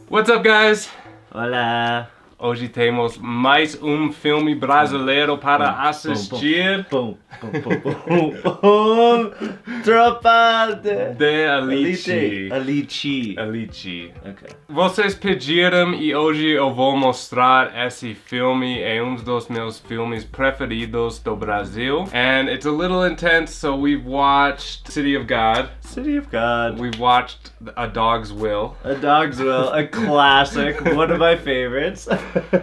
What's up, guys? Olá! Hoje temos mais filme brasileiro para assistir. Tropa de Elite. Elite. Okay. Vocês pediram e hoje eu vou mostrar esse filme. É um dos meus filmes preferidos do Brasil. And it's a little intense, so we've watched City of God. City of God. We've watched A Dog's Will. A Dog's Will, a classic, one of my favorites.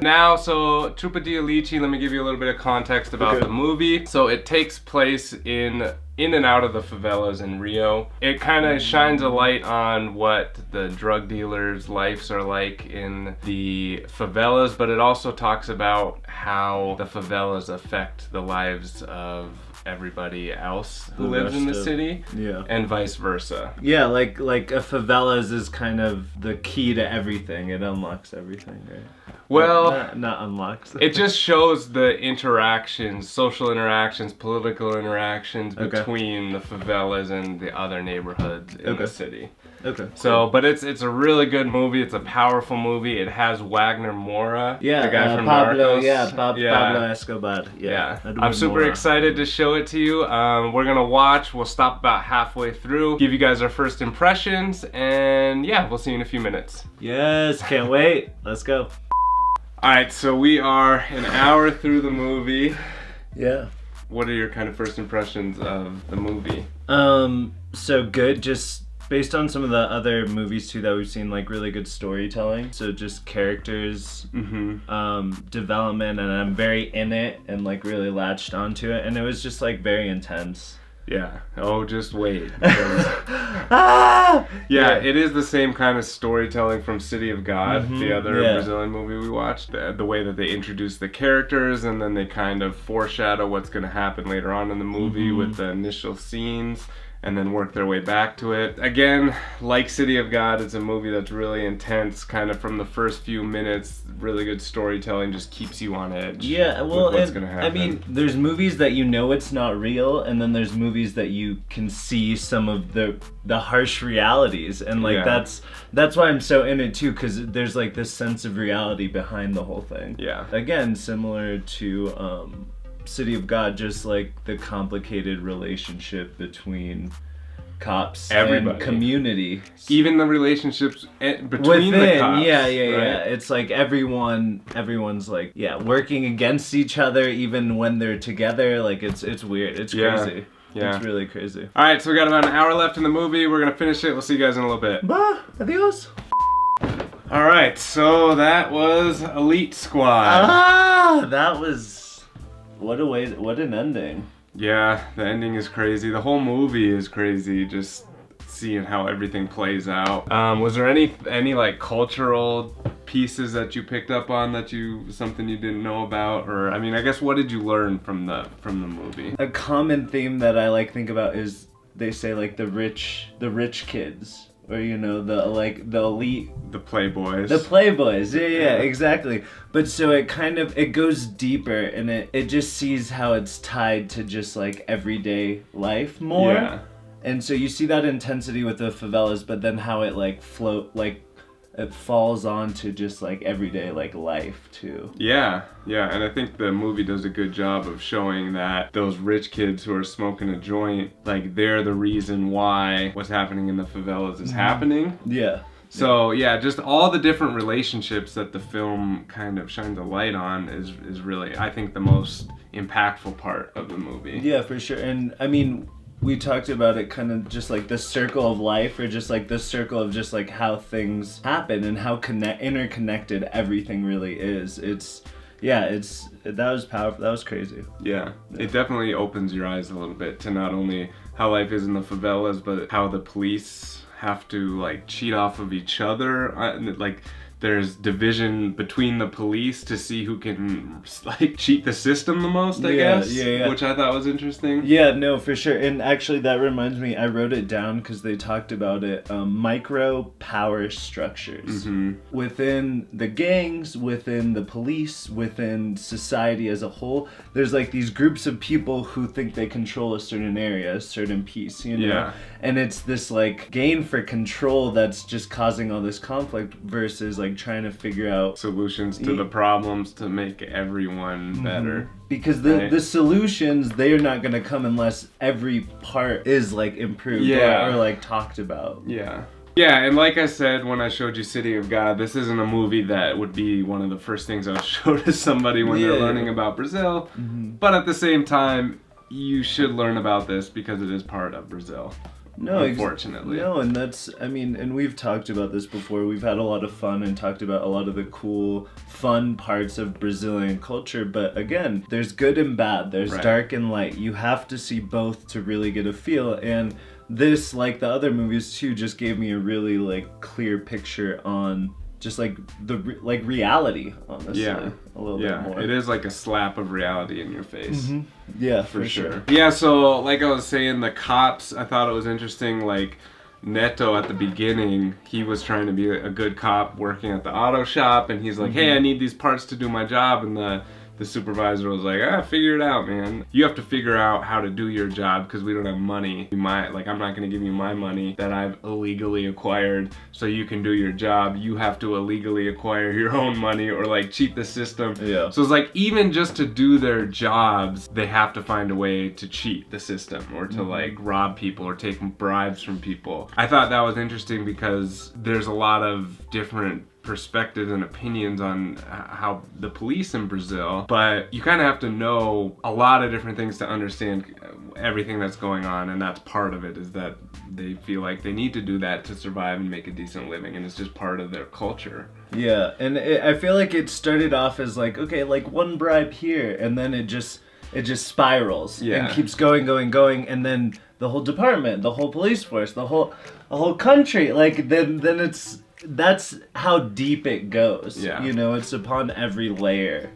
Now, so Tropa de Elite, let me give you a little bit of context about the movie. So it takes place in and out of the favelas in Rio. It kind of shines a light on what the drug dealers' lives are like in the favelas, but it also talks about how the favelas affect the lives of everybody else who lives in the city, and vice versa. Yeah, like a favelas is kind of the key to everything. It unlocks everything, right? Well, not unlocks. It just shows the interactions, social interactions, political interactions between the favelas and the other neighborhoods in the city. Okay. So, but it's a really good movie. It's a powerful movie. It has Wagner Moura, the guy from Pablo, Narcos. Pablo Escobar. Yeah. I'm super excited to show it to you. We're gonna watch. We'll stop about halfway through, give you guys our first impressions, and yeah, we'll see you in a few minutes. Yes, can't wait. Let's go. Alright, so we are an hour through the movie. Yeah. What are your kind of first impressions of the movie? So good, just based on some of the other movies too that we've seen, like really good storytelling. So just characters, development, and I'm very in it and like really latched onto it, and it was just like very intense. Yeah. Oh, just wait. Yeah, it is the same kind of storytelling from City of God, the other Brazilian movie we watched. The way that they introduce the characters and then they kind of foreshadow what's going to happen later on in the movie with the initial scenes, and then work their way back to it. Again, like City of God, it's a movie that's really intense, kind of from the first few minutes. Really good storytelling, just keeps you on edge. Yeah, well, what's gonna happen. I mean, there's movies that you know it's not real, and then there's movies that you can see some of the harsh realities, and like that's why I'm so in it too, because there's like this sense of reality behind the whole thing. Yeah. Again, similar to City of God, just like the complicated relationship between cops and community, even the relationships between within the cops. Yeah. It's like everyone's like working against each other even when they're together. Like it's weird. It's crazy. Yeah. It's really crazy. All right, so we got about an hour left in the movie. We're gonna finish it. We'll see you guys in a little bit. Bye. Adios. All right, so that was Elite Squad. That was. What an ending. Yeah, the ending is crazy. The whole movie is crazy, just seeing how everything plays out. Was there any like cultural pieces that you picked up on something you didn't know about? Or I mean, I guess what did you learn from the movie? A common theme that I like think about is they say like the rich kids. Or the elite, the playboys. Yeah, exactly. But so it goes deeper, and it just sees how it's tied to just like everyday life more. Yeah. And so you see that intensity with the favelas, but then how it it falls onto just like everyday like life too. Yeah, and I think the movie does a good job of showing that those rich kids who are smoking a joint, like they're the reason why what's happening in the favelas is happening. Yeah. So just all the different relationships that the film kind of shines a light on is really, I think, the most impactful part of the movie. Yeah, for sure. And I mean, we talked about it kind of just like the circle of life, or just like the circle of just like how things happen and how interconnected everything really is. That was powerful. That was crazy. Yeah, it definitely opens your eyes a little bit to not only how life is in the favelas, but how the police have to like cheat off of each other. Like there's division between the police to see who can like cheat the system the most, I guess. Yeah. Which I thought was interesting. Yeah, no, for sure. And actually that reminds me, I wrote it down because they talked about it. Micro power structures. Within the gangs, within the police, within society as a whole, there's like these groups of people who think they control a certain area, a certain piece, you know? Yeah. And it's this like gain for control that's just causing all this conflict versus like trying to figure out solutions to the problems to make everyone better. Because the solutions, they are not going to come unless every part is like improved or like talked about. Yeah, and like I said when I showed you City of God, this isn't a movie that would be one of the first things I would show to somebody when they're learning about Brazil. But at the same time, you should learn about this because it is part of Brazil. No, unfortunately. No, and that's, I mean, and we've talked about this before. We've had a lot of fun and talked about a lot of the cool, fun parts of Brazilian culture. But again, there's good and bad. There's dark and light. You have to see both to really get a feel. And this, like the other movies too, just gave me a really like clear picture on just like the reality, honestly. A little bit more. It is like a slap of reality in your face. Yeah, for sure. Yeah, so like I was saying, the cops, I thought it was interesting, like Neto at the beginning, he was trying to be a good cop working at the auto shop, and he's like, hey, I need these parts to do my job, and the supervisor was like, figure it out, man. You have to figure out how to do your job because we don't have money. I'm not going to give you my money that I've illegally acquired so you can do your job. You have to illegally acquire your own money or like cheat the system. So it's like even just to do their jobs, they have to find a way to cheat the system or to like rob people or take bribes from people. I thought that was interesting because there's a lot of different perspectives and opinions on how the police in Brazil, but you kind of have to know a lot of different things to understand everything that's going on, and that's part of it, is that they feel like they need to do that to survive and make a decent living, and it's just part of their culture. Yeah, and I feel like it started off as like, okay, like one bribe here, and then it just spirals and keeps going, and then the whole department, the whole police force, the whole country, like then that's how deep it goes. You know, it's upon every layer.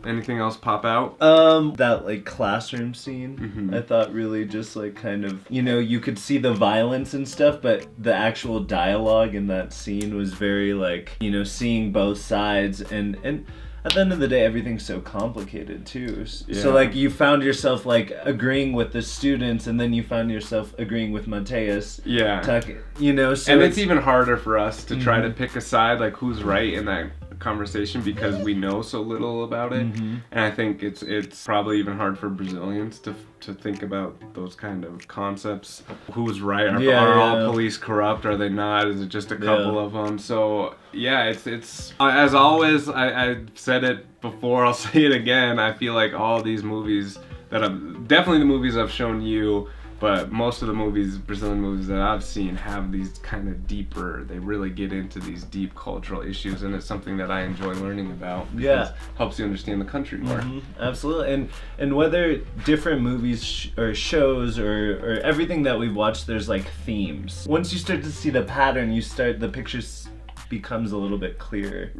Anything else pop out? That like classroom scene, I thought really just like kind of, you know, you could see the violence and stuff, but the actual dialogue in that scene was very like, you know, seeing both sides, and at the end of the day, everything's so complicated too. So like you found yourself like agreeing with the students, and then you found yourself agreeing with Mateus. You know, so and it's even harder for us to try to pick a side, like who's right in that conversation, because we know so little about it. And I think it's probably even hard for Brazilians to think about those kind of concepts. Who's right? Are all police corrupt? Are they not? Is it just a couple of them? So it's as always, I've said it before, I'll say it again, I feel like all these movies that definitely the movies I've shown you, but most of the movies, Brazilian movies that I've seen, have these kind of deeper, they really get into these deep cultural issues, and it's something that I enjoy learning about. It helps you understand the country more. Absolutely. And whether different movies or shows or everything that we've watched, there's like themes. Once you start to see the pattern, the pictures becomes a little bit clearer.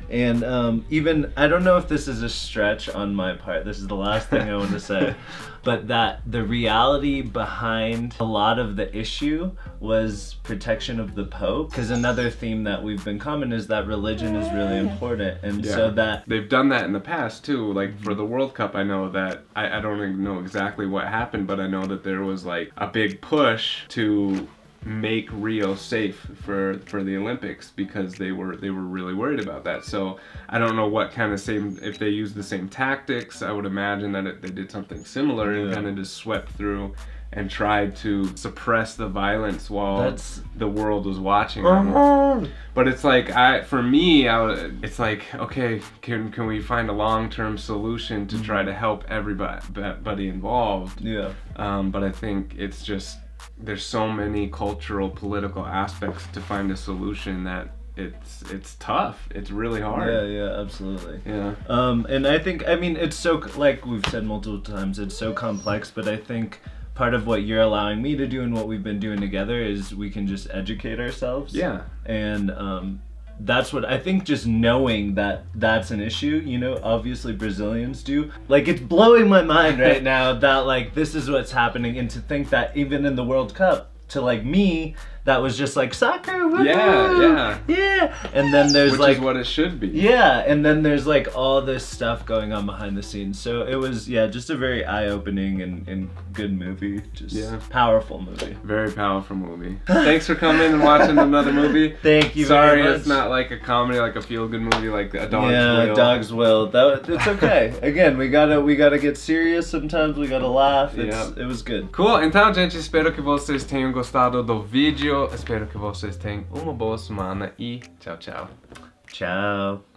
And even, I don't know if this is a stretch on my part, this is the last thing I want to say, but that the reality behind a lot of the issue was protection of the Pope. Because another theme that we've been common is that religion is really important, and so that they've done that in the past too. Like for the World Cup, I know that I don't even know exactly what happened, but I know that there was like a big push to make Rio safe for the Olympics because they were really worried about that. So I don't know what kind of if they used the same tactics. I would imagine that they did something similar and kind of just swept through and tried to suppress the violence while the world was watching. But it's like, it's like, okay, can we find a long-term solution to try to help everybody involved? But I think it's just, there's so many cultural, political aspects to find a solution that it's tough. It's really hard. Absolutely. And I think, I mean, it's so, like we've said multiple times, it's so complex, but I think part of what you're allowing me to do and what we've been doing together is we can just educate ourselves. And that's what I think, just knowing that that's an issue, you know, obviously Brazilians do. Like, it's blowing my mind right now that, like, this is what's happening, and to think that even in the World Cup, to, like, me, that was just like, soccer, woohoo! Yeah. And then there's which like, is what it should be. Yeah, and then there's like all this stuff going on behind the scenes. So it was, yeah, just a very eye-opening and good movie. Just powerful movie. Very powerful movie. Thanks for coming and watching another movie. Thank you Sorry very much. It's not like a comedy, like a feel-good movie, like A Dog's Will. Yeah, Dog's Will. It's okay. Again, we gotta get serious sometimes, we gotta laugh. It was good. Cool, então gente, espero que vocês tenham gostado do vídeo. Espero que vocês tenham uma boa semana e tchau, tchau. Tchau.